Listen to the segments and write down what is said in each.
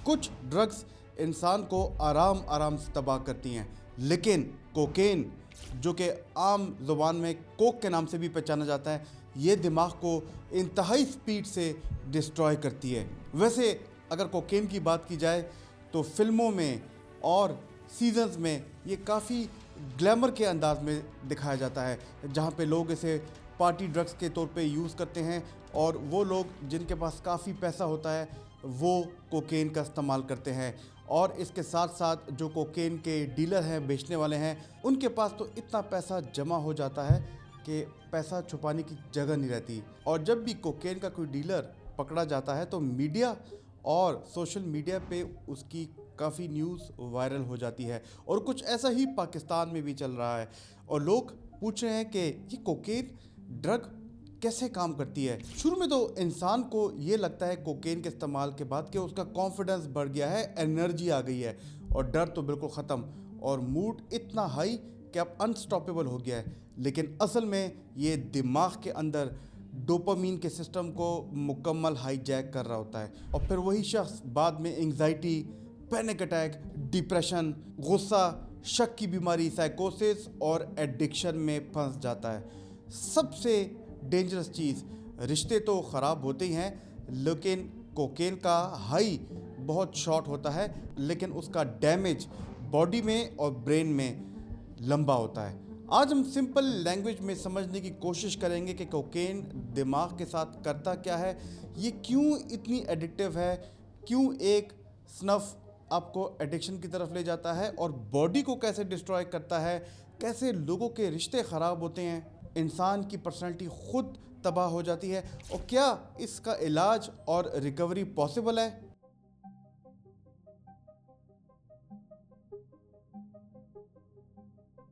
कुछ ड्रग्स इंसान को आराम आराम से तबाह करती हैं, लेकिन कोकेन, जो कि आम ज़ुबान में कोक के नाम से भी पहचाना जाता है, ये दिमाग को इंतहाई स्पीड से डिस्ट्रॉय करती है। वैसे अगर कोकेन की बात की जाए तो फिल्मों में और सीजन्स में ये काफ़ी ग्लैमर के अंदाज में दिखाया जाता है, जहाँ पे लोग इसे पार्टी ड्रग्स के तौर पे यूज़ करते हैं और वो लोग जिनके पास काफ़ी पैसा होता है वो कोकेन का इस्तेमाल करते हैं। और इसके साथ साथ जो कोकेन के डीलर हैं, बेचने वाले हैं, उनके पास तो इतना पैसा जमा हो जाता है कि पैसा छुपाने की जगह नहीं रहती। और जब भी कोकेन का कोई डीलर पकड़ा जाता है तो मीडिया और सोशल मीडिया पे उसकी काफ़ी न्यूज़ वायरल हो जाती है। और कुछ ऐसा ही पाकिस्तान में भी चल रहा है और लोग पूछ रहे हैं कि ये कोकेन ड्रग कैसे काम करती है। शुरू में तो इंसान को ये लगता है कोकेन के इस्तेमाल के बाद कि उसका कॉन्फिडेंस बढ़ गया है, एनर्जी आ गई है और डर तो बिल्कुल ख़त्म और मूड इतना हाई कि अब अनस्टॉपेबल हो गया है। लेकिन असल में ये दिमाग के अंदर डोपामीन के सिस्टम को मुकम्मल हाईजैक कर रहा होता है और फिर वही शख्स बाद में एंग्जाइटी, पैनिक अटैक, डिप्रेशन, गुस्सा, शक की बीमारी, साइकोसिस और एडिक्शन में फंस जाता है। सबसे डेंजरस चीज़, रिश्ते तो ख़राब होते ही हैं, लेकिन कोकेन का हाई बहुत शॉर्ट होता है, लेकिन उसका डैमेज बॉडी में और ब्रेन में लंबा होता है। आज हम सिंपल लैंग्वेज में समझने की कोशिश करेंगे कि कोकेन दिमाग के साथ करता क्या है, ये क्यों इतनी एडिक्टिव है, क्यों एक स्नफ आपको एडिक्शन की तरफ ले जाता है और बॉडी को कैसे डिस्ट्रॉय करता है, कैसे लोगों के रिश्ते ख़राब होते हैं, इंसान की पर्सनैलिटी खुद तबाह हो जाती है और क्या इसका इलाज और रिकवरी पॉसिबल है।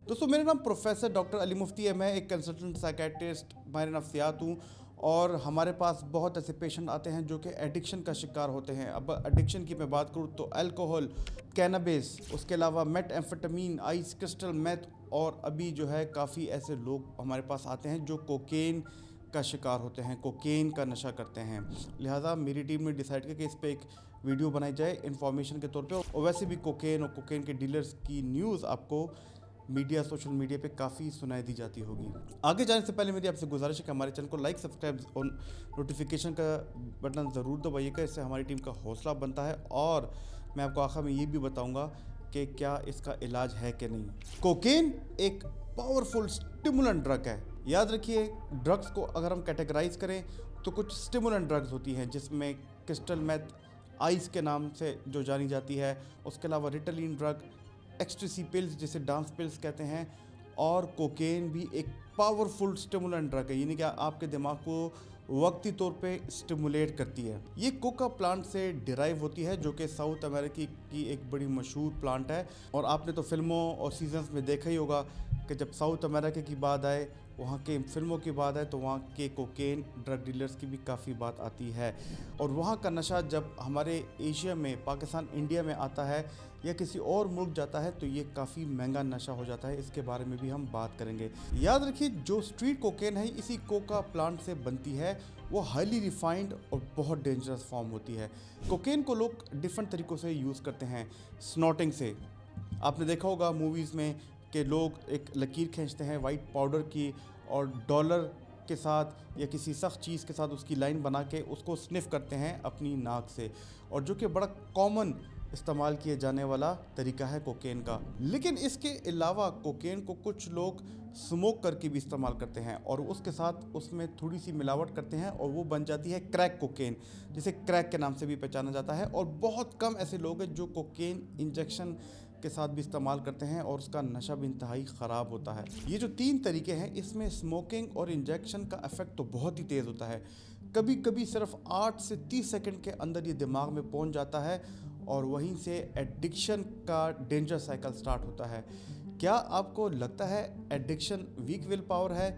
दोस्तों, मेरा नाम प्रोफेसर डॉक्टर अली मुफ्ती है। मैं एक कंसल्टेंट साइकेट्रिस्ट माहिर नफ्सियात हूँ और हमारे पास बहुत ऐसे पेशेंट आते हैं जो कि एडिक्शन का शिकार होते हैं। अब एडिक्शन की मैं बात करूँ तो अल्कोहल, कैनबिस, उसके अलावा मेथएम्फेटामीन, आइस क्रिस्टल, मेथ, और अभी जो है काफ़ी ऐसे लोग हमारे पास आते हैं जो कोकेन का शिकार होते हैं, कोकेन का नशा करते हैं। लिहाजा मेरी टीम ने डिसाइड किया कि इस पर एक वीडियो बनाई जाए इन्फॉर्मेशन के तौर पे। और वैसे भी कोकेन और कोकेन के डीलर्स की न्यूज़ आपको मीडिया, सोशल मीडिया पे काफ़ी सुनाई दी जाती होगी। आगे जाने से पहले मेरी आपसे गुजारिश है कि हमारे चैनल को लाइक, सब्सक्राइब और नोटिफिकेशन का बटन ज़रूर दबाइएगा, इससे हमारी टीम का हौसला बनता है। और मैं आपको आखिर में ये भी बताऊंगा कि क्या इसका इलाज है कि नहीं। कोकेन एक पावरफुल स्टिमुलेंट ड्रग है। याद रखिए, ड्रग्स को अगर हम कैटेगराइज करें तो कुछ स्टिमुलेंट ड्रग्स होती हैं जिसमें क्रिस्टल मेथ, आइस के नाम से जो जानी जाती है, उसके अलावा रिटलिन ड्रग, एक्सटेसी पिल्स जिसे डांस पिल्स कहते हैं, और कोकेन भी एक पावरफुल स्टिमुलेंट ड्रग है, यानी कि आपके दिमाग को वक्ती तौर पे स्टिमुलेट करती है। ये कोका प्लांट से डिराइव होती है जो कि साउथ अमेरिका की एक बड़ी मशहूर प्लांट है। और आपने तो फिल्मों और सीजन्स में देखा ही होगा कि जब साउथ अमेरिका की बात आए, वहाँ के फिल्मों की बात आए, तो वहाँ के कोकेन ड्रग डीलर्स की भी काफ़ी बात आती है। और वहाँ का नशा जब हमारे एशिया में, पाकिस्तान, इंडिया में आता है या किसी और मुल्क जाता है तो ये काफ़ी महंगा नशा हो जाता है। इसके बारे में भी हम बात करेंगे। याद रखिए, जो स्ट्रीट कोकेन है इसी कोका प्लांट से बनती है, वो हाईली रिफाइंड और बहुत डेंजरस फॉर्म होती है। कोकेन को लोग डिफरेंट तरीक़ों से यूज़ करते हैं। स्नॉटिंग से, आपने देखा होगा मूवीज़ में कि लोग एक लकीर खींचते हैं वाइट पाउडर की और डॉलर के साथ या किसी सख्त चीज़ के साथ उसकी लाइन बना के उसको स्निफ करते हैं अपनी नाक से, और जो कि बड़ा कॉमन इस्तेमाल किए जाने वाला तरीका है कोकेन का। लेकिन इसके अलावा कोकेन को कुछ लोग स्मोक करके भी इस्तेमाल करते हैं और उसके साथ उसमें थोड़ी सी मिलावट करते हैं और वो बन जाती है क्रैक कोकेन, जिसे क्रैक के नाम से भी पहचाना जाता है। और बहुत कम ऐसे लोग हैं जो कोकेन इंजेक्शन के साथ भी इस्तेमाल करते हैं और उसका नशा भी इंतहाई ख़राब होता है। ये जो 3 तरीके हैं, इसमें स्मोकिंग और इंजेक्शन का इफेक्ट तो बहुत ही तेज़ होता है। कभी कभी सिर्फ 8 से 30 सेकंड के अंदर ये दिमाग में पहुंच जाता है और वहीं से एडिक्शन का डेंजर साइकिल स्टार्ट होता है। क्या आपको लगता है एडिक्शन वीक विल पावर है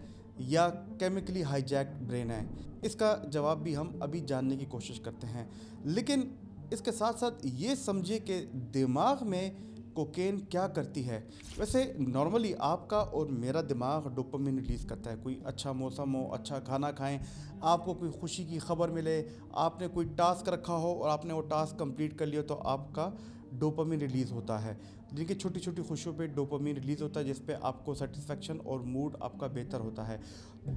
या केमिकली हाईजैक्ड ब्रेन है? इसका जवाब भी हम अभी जानने की कोशिश करते हैं। लेकिन इसके साथ साथ ये समझिए कि दिमाग में कोकेन क्या करती है। वैसे नॉर्मली आपका और मेरा दिमाग डोपामिन रिलीज़ करता है। कोई अच्छा मौसम हो, अच्छा खाना खाएं, आपको कोई खुशी की खबर मिले, आपने कोई टास्क रखा हो और आपने वो टास्क कंप्लीट कर लिया तो आपका डोपामिन रिलीज़ होता है। जिनकी छोटी छोटी खुशियों पे डोपामिन रिलीज़ होता है, जिस पे आपको सेटिस्फेक्शन और मूड आपका बेहतर होता है।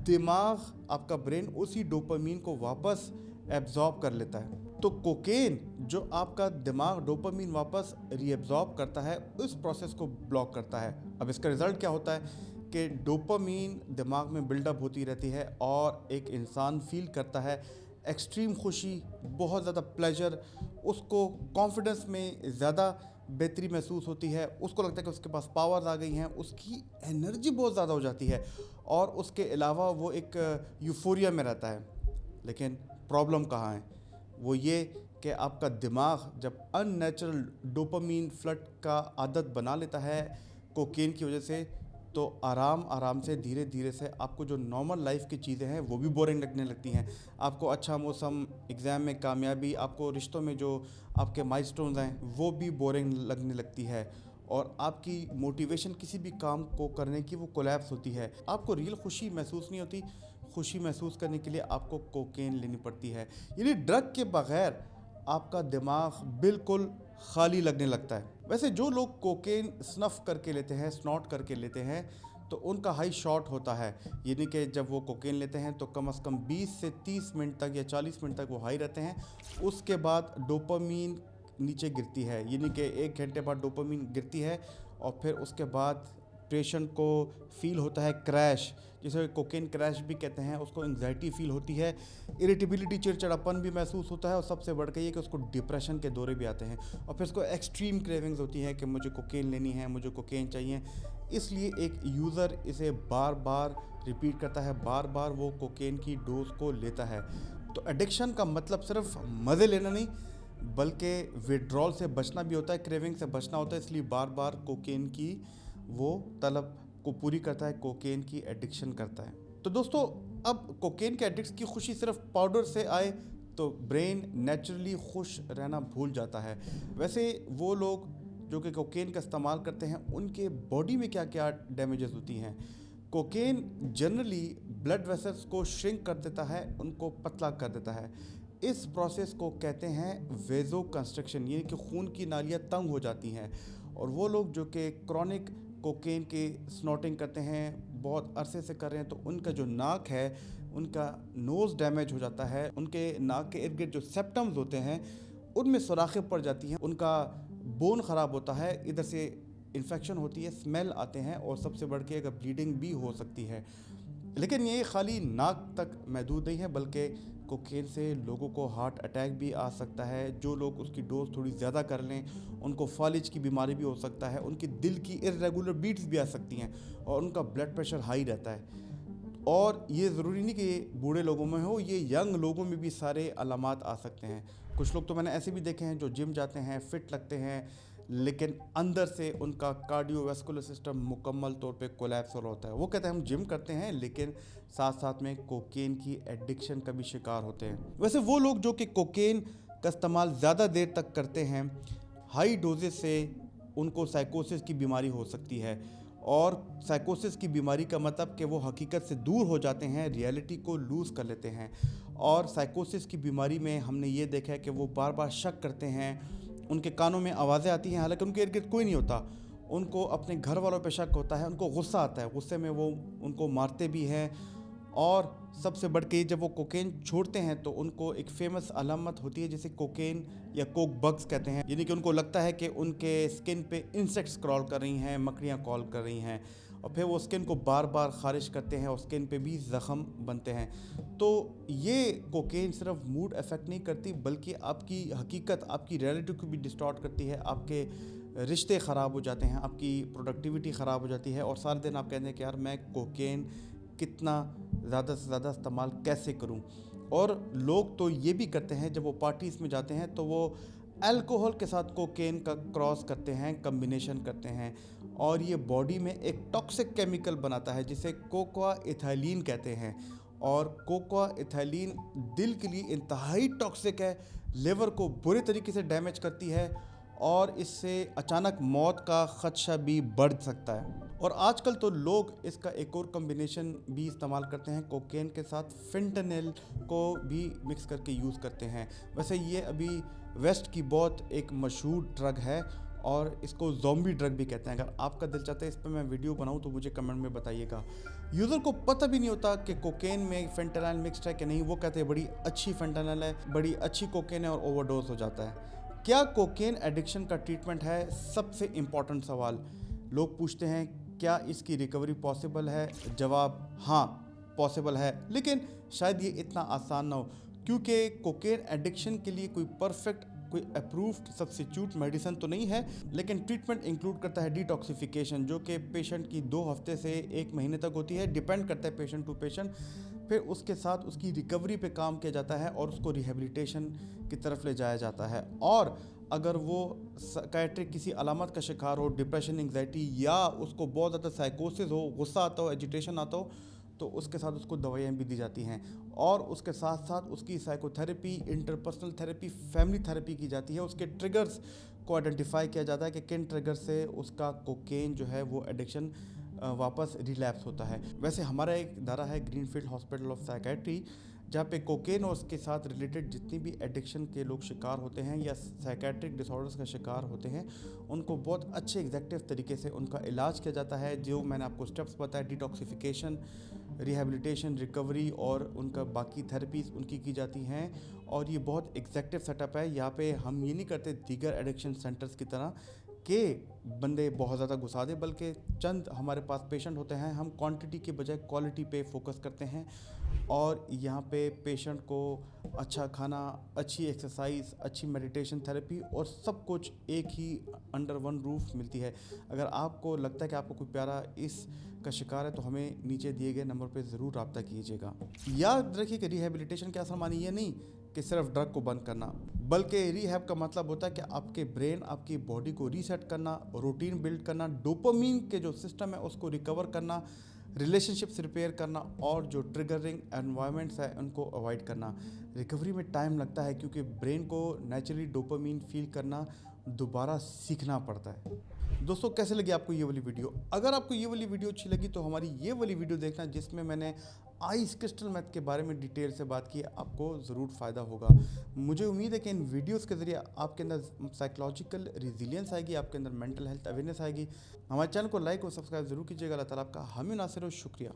दिमाग, आपका ब्रेन उसी डोपामिन को वापस एब्जॉर्ब कर लेता है। तो कोकेन जो आपका दिमाग डोपामिन वापस रीएब्जॉर्ब करता है, उस प्रोसेस को ब्लॉक करता है। अब इसका रिज़ल्ट क्या होता है कि डोपामिन दिमाग में बिल्डअप होती रहती है और एक इंसान फील करता है एक्सट्रीम खुशी, बहुत ज़्यादा प्लेजर, उसको कॉन्फिडेंस में ज़्यादा बेहतरी महसूस होती है, उसको लगता है कि उसके पास पावर्स आ गई हैं, उसकी एनर्जी बहुत ज़्यादा हो जाती है और उसके अलावा वो एक यूफोरिया में रहता है। लेकिन प्रॉब्लम कहाँ है? वो ये कि आपका दिमाग जब अननेचुरल डोपामीन फ्लड का आदत बना लेता है कोकेन की वजह से, तो आराम आराम से धीरे धीरे से आपको जो नॉर्मल लाइफ की चीज़ें हैं वो भी बोरिंग लगने लगती हैं। आपको अच्छा मौसम, एग्ज़ाम में कामयाबी, आपको रिश्तों में जो आपके माइलस्टोन्स हैं वो भी बोरिंग लगने लगती है और आपकी मोटिवेशन किसी भी काम को करने की वो कोलैप्स होती है। आपको रियल खुशी महसूस नहीं होती। खुशी महसूस करने के लिए आपको कोकेन लेनी पड़ती है। यानी ड्रग के बगैर आपका दिमाग बिल्कुल खाली लगने लगता है। वैसे जो लोग कोकेन स्नफ करके लेते हैं, स्नॉट करके लेते हैं, तो उनका हाई शॉट होता है। यानी कि जब वो कोकेन लेते हैं तो कम से कम 20 से 30 मिनट तक या 40 मिनट तक वो हाई रहते हैं। उसके बाद डोपामीन नीचे गिरती है, यानी कि 1 घंटे बाद डोपामीन गिरती है और फिर उसके बाद पेशेंट को फील होता है क्रैश, जिसे कोकेन क्रैश भी कहते हैं। उसको एंग्जाइटी फील होती है, इरिटेबिलिटी, चिड़चिड़ापन भी महसूस होता है और सबसे बढ़ के ये कि उसको डिप्रेशन के दौरे भी आते हैं और फिर उसको एक्सट्रीम क्रेविंग्स होती हैं कि मुझे कोकेन लेनी है, मुझे कोकेन चाहिए। इसलिए एक यूज़र इसे बार बार रिपीट करता है, बार बार वो कोकेन की डोज को लेता है। तो एडिक्शन का मतलब सिर्फ मज़े लेना नहीं, बल्कि विड्रॉल से बचना भी होता है, क्रेविंग से बचना होता है। इसलिए बार बार कोकेन की वो तलब को पूरी करता है, कोकेन की एडिक्शन करता है। तो दोस्तों, अब कोकेन के एडिक्ट्स की खुशी सिर्फ पाउडर से आए तो ब्रेन नेचुरली खुश रहना भूल जाता है। वैसे वो लोग जो कि कोकेन का इस्तेमाल करते हैं, उनके बॉडी में क्या क्या डैमेजेस होती हैं। कोकेन जनरली ब्लड वेसल्स को श्रिंक कर देता है, उनको पतला कर देता है। इस प्रोसेस को कहते हैं वेजो कंस्ट्रक्शन, यानी कि खून की नालियाँ तंग हो जाती हैं। और वो लोग जो कि क्रॉनिक कोकेन के स्नॉटिंग करते हैं, बहुत अरसे से कर रहे हैं, तो उनका जो नाक है, उनका नोज़ डैमेज हो जाता है। उनके नाक के इर्द गिर्द जो सेप्टम्स होते हैं उनमें सुराखें पड़ जाती हैं, उनका बोन ख़राब होता है, इधर से इन्फेक्शन होती है, स्मेल आते हैं और सबसे बढ़ के अगर ब्लीडिंग भी हो सकती है। लेकिन ये खाली नाक तक महदूद नहीं है, बल्कि कोकेन से लोगों को हार्ट अटैक भी आ सकता है। जो लोग उसकी डोज थोड़ी ज़्यादा कर लें, उनको फालिज की बीमारी भी हो सकता है, उनकी दिल की इर्रेगुलर बीट्स भी आ सकती हैं और उनका ब्लड प्रेशर हाई रहता है। और ये ज़रूरी नहीं कि ये बूढ़े लोगों में हो, ये यंग लोगों में भी सारे अलामात आ सकते हैं। कुछ लोग तो मैंने ऐसे भी देखे हैं जो जिम जाते हैं, फिट लगते हैं, लेकिन अंदर से उनका कार्डियोवैस्कुलर सिस्टम मुकम्मल तौर पे कोलैप्स हो रहा होता है। वो कहते हैं हम जिम करते हैं, लेकिन साथ साथ में कोकेन की एडिक्शन का भी शिकार होते हैं। वैसे वो लोग जो कि कोकेन का इस्तेमाल ज़्यादा देर तक करते हैं, हाई डोजेस से उनको साइकोसिस की बीमारी हो सकती है। और साइकोसिस की बीमारी का मतलब कि वो हकीकत से दूर हो जाते हैं, रियलिटी को लूज़ कर लेते हैं। और साइकोसिस की बीमारी में हमने ये देखा है कि वो बार बार शक करते हैं, उनके कानों में आवाज़ें आती हैं, हालांकि उनके इर्द गिर्द कोई नहीं होता। उनको अपने घर वालों पे शक होता है, उनको गुस्सा आता है, गुस्से में वो उनको मारते भी हैं। और सबसे बढ़ के जब वो कोकेन छोड़ते हैं तो उनको एक फेमस अलामत होती है जिसे कोकेन या कोक बग्स कहते हैं, यानी कि उनको लगता है कि उनके स्किन पे इंसेक्ट्स क्रॉल कर रही हैं, मकड़ियाँ कॉल कर रही हैं, और फिर वो स्किन को बार बार ख़ारिश करते हैं और स्किन पे भी ज़ख़म बनते हैं। तो ये कोकेन सिर्फ मूड अफेक्ट नहीं करती, बल्कि आपकी हकीकत, आपकी रियलिटी को भी डिस्टॉर्ट करती है। आपके रिश्ते ख़राब हो जाते हैं, आपकी प्रोडक्टिविटी ख़राब हो जाती है और सारे दिन आप कहते हैं कि यार मैं कोकेन कितना ज़्यादा से ज़्यादा इस्तेमाल कैसे करूं। और लोग तो ये भी करते हैं, जब वो पार्टीज़ में जाते हैं तो वो अल्कोहल के साथ कोकेन का क्रॉस करते हैं, कम्बिनेशन करते हैं, और ये बॉडी में एक टॉक्सिक केमिकल बनाता है जिसे कोका इथाइलिन कहते हैं। और कोका इथाइलिन दिल के लिए इंतहाई टॉक्सिक है, लिवर को बुरे तरीके से डैमेज करती है और इससे अचानक मौत का खदशा भी बढ़ सकता है। और आजकल तो लोग इसका एक और कॉम्बिनेशन भी इस्तेमाल करते हैं, कोकेन के साथ फिंटनिल को भी मिक्स करके यूज़ करते हैं। वैसे ये अभी वेस्ट की बहुत एक मशहूर ड्रग है और इसको ज़ॉम्बी ड्रग भी कहते हैं। अगर आपका दिल चाहता है इस पर मैं वीडियो बनाऊं तो मुझे कमेंट में बताइएगा। यूज़र को पता भी नहीं होता कि कोकेन में फेंटानिल मिक्स्ड है कि नहीं। वो कहते हैं बड़ी अच्छी फेंटानिल है, बड़ी अच्छी कोकेन है, और ओवरडोज हो जाता है। क्या कोकेन एडिक्शन का ट्रीटमेंट है? सबसे इम्पॉर्टेंट सवाल लोग पूछते हैं, क्या इसकी रिकवरी पॉसिबल है? जवाब हाँ, पॉसिबल है, लेकिन शायद ये इतना आसान ना हो, क्योंकि कोकेन एडिक्शन के लिए कोई परफेक्ट, कोई अप्रूव्ड सब्स्टिट्यूट मेडिसिन तो नहीं है। लेकिन ट्रीटमेंट इंक्लूड करता है डिटॉक्सिफिकेशन, जो कि पेशेंट की 2 हफ्ते से 1 महीने तक होती है, डिपेंड करता है पेशेंट टू पेशेंट। फिर उसके साथ उसकी रिकवरी पे काम किया जाता है और उसको रिहेबिलिटेशन की तरफ ले जाया जाता है। और अगर वो साइकियाट्रिक किसी अलामत का शिकार हो, डिप्रेशन, एंग्जाइटी, या उसको बहुत ज़्यादा साइकोसिस हो, गुस्सा आता हो, एजिटेशन आता हो, तो उसके साथ उसको दवाइयाँ भी दी जाती हैं। और उसके साथ साथ उसकी psychotherapy, interpersonal therapy, family therapy की जाती है। उसके ट्रिगर्स को आइडेंटिफाई किया जाता है कि किन ट्रिगर से उसका कोकेन जो है वो एडिक्शन वापस रिलैप्स होता है। वैसे हमारा एक इदारा है ग्रीनफील्ड हॉस्पिटल ऑफ साइकियाट्री, जहाँ पे कोकेन और उसके साथ रिलेटेड जितनी भी एडिक्शन के लोग शिकार होते हैं या साइकियाट्रिक डिसऑर्डर्स का शिकार होते हैं, उनको बहुत अच्छे एग्जैक्टिव तरीके से उनका इलाज किया जाता है। जो मैंने आपको स्टेप्स बताया, डिटॉक्सिफिकेशन, रिहेबिलिटेशन, रिकवरी और उनका बाकी थेरेपीज़ उनकी की जाती हैं। और ये बहुत एग्जैक्टिव सेटअप है। यहाँ पे हम ये नहीं करते दीगर एडिक्शन सेंटर्स की तरह के बंदे बहुत ज़्यादा घुसा दे, बल्कि चंद हमारे पास पेशेंट होते हैं, हम क्वांटिटी के बजाय क्वालिटी पे फोकस करते हैं। और यहाँ पे पेशेंट को अच्छा खाना, अच्छी एक्सरसाइज, अच्छी मेडिटेशन थेरेपी और सब कुछ एक ही अंडर वन रूफ मिलती है। अगर आपको लगता है कि आपको कोई प्यारा इस का शिकार है तो हमें नीचे दिए गए नंबर पे ज़रूर रब्ता कीजिएगा। याद रखिए कि रिहेबिलिटेशन के असर मानी ये नहीं कि सिर्फ ड्रग को बंद करना, बल्कि रिहैब का मतलब होता है कि आपके ब्रेन, आपकी बॉडी को रीसेट करना, रूटीन बिल्ड करना, डोपामीन के जो सिस्टम है उसको रिकवर करना, रिलेशनशिप्स रिपेयर करना, और जो ट्रिगरिंग एनवायरनमेंट्स है उनको अवॉइड करना। रिकवरी में टाइम लगता है क्योंकि ब्रेन को नेचुरली डोपामीन फील करना दोबारा सीखना पड़ता है। दोस्तों, कैसे लगी आपको ये वाली वीडियो? अगर आपको ये वाली वीडियो अच्छी लगी तो हमारी ये वाली वीडियो देखना, जिसमें मैंने आइस क्रिस्टल मेथ के बारे में डिटेल से बात की, आपको ज़रूर फ़ायदा होगा। मुझे उम्मीद है कि इन वीडियोस के ज़रिए आपके अंदर साइकोलॉजिकल रिजिलियंस आएगी, आपके अंदर मेंटल हेल्थ अवेयरनेस आएगी। हमारे चैनल को लाइक और सब्सक्राइब ज़रूर कीजिएगा। अल्लाह ताला आपका हामी नासिर और शुक्रिया।